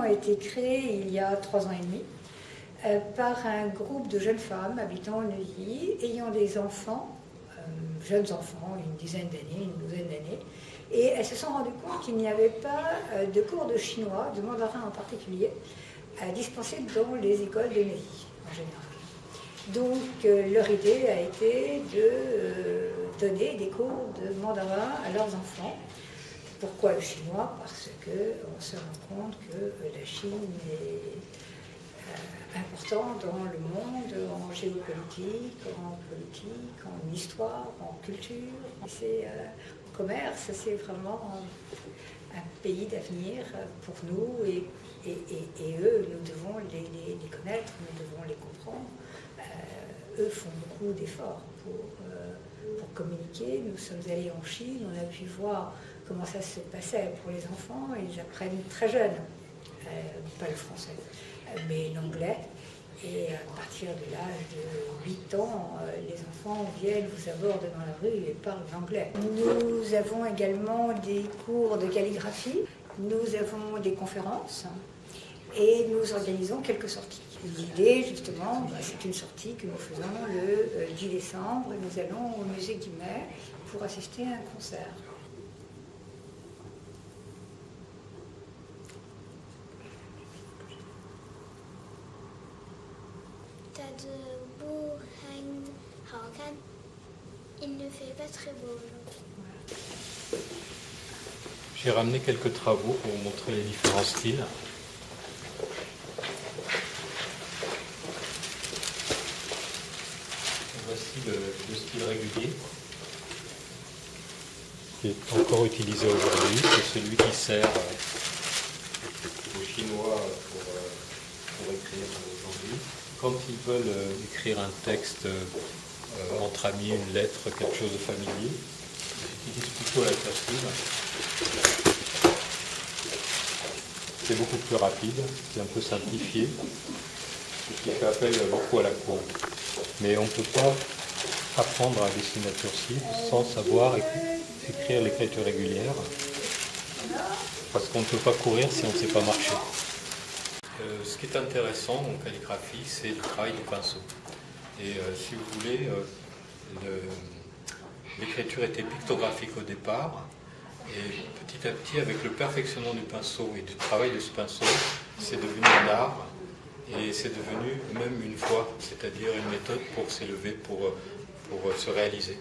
a été créée il y a 3 ans et demi par un groupe de jeunes femmes habitant Neuilly, ayant des enfants, jeunes enfants, une dizaine d'années, une douzaine d'années, et elles se sont rendues compte qu'il n'y avait pas de cours de chinois, de mandarin en particulier, dispensés dans les écoles de Neuilly en général. Donc leur idée a été de donner des cours de mandarin à leurs enfants. Pourquoi le chinois? Parce qu'on se rend compte que la Chine est importante dans le monde, en géopolitique, en politique, en histoire, en culture, en commerce. C'est vraiment un pays d'avenir pour nous et eux, nous devons les connaître, nous devons les comprendre. Eux font beaucoup d'efforts pour communiquer. Nous sommes allés en Chine, on a pu voir comment ça se passait pour les enfants. Ils apprennent très jeunes, pas le français, mais l'anglais. Et à partir de l'âge de 8 ans, les enfants viennent, vous abordent dans la rue et parlent l'anglais. Nous avons également des cours de calligraphie, nous avons des conférences et nous organisons quelques sorties. L'idée, justement, c'est une sortie que nous faisons le 10 décembre et nous allons au musée Guimet pour assister à un concert. Il ne fait pas très beau aujourd'hui. J'ai ramené quelques travaux pour vous montrer les différents styles. Voici le style régulier qui est encore utilisé aujourd'hui. C'est celui qui sert aux Chinois pour écrire aujourd'hui. Quand ils veulent écrire un texte entre amis, une lettre, quelque chose de familier, ils utilisent plutôt la cursive. C'est beaucoup plus rapide, c'est un peu simplifié, ce qui fait appel beaucoup à la courbe. Mais on ne peut pas apprendre à dessiner la cursive sans savoir écrire l'écriture régulière, parce qu'on ne peut pas courir si on ne sait pas marcher. Ce qui est intéressant en calligraphie, c'est le travail du pinceau. Et si vous voulez, l'écriture était pictographique au départ, et petit à petit, avec le perfectionnement du pinceau et du travail de ce pinceau, c'est devenu un art, et c'est devenu même une voie, c'est-à-dire une méthode pour s'élever, pour se réaliser.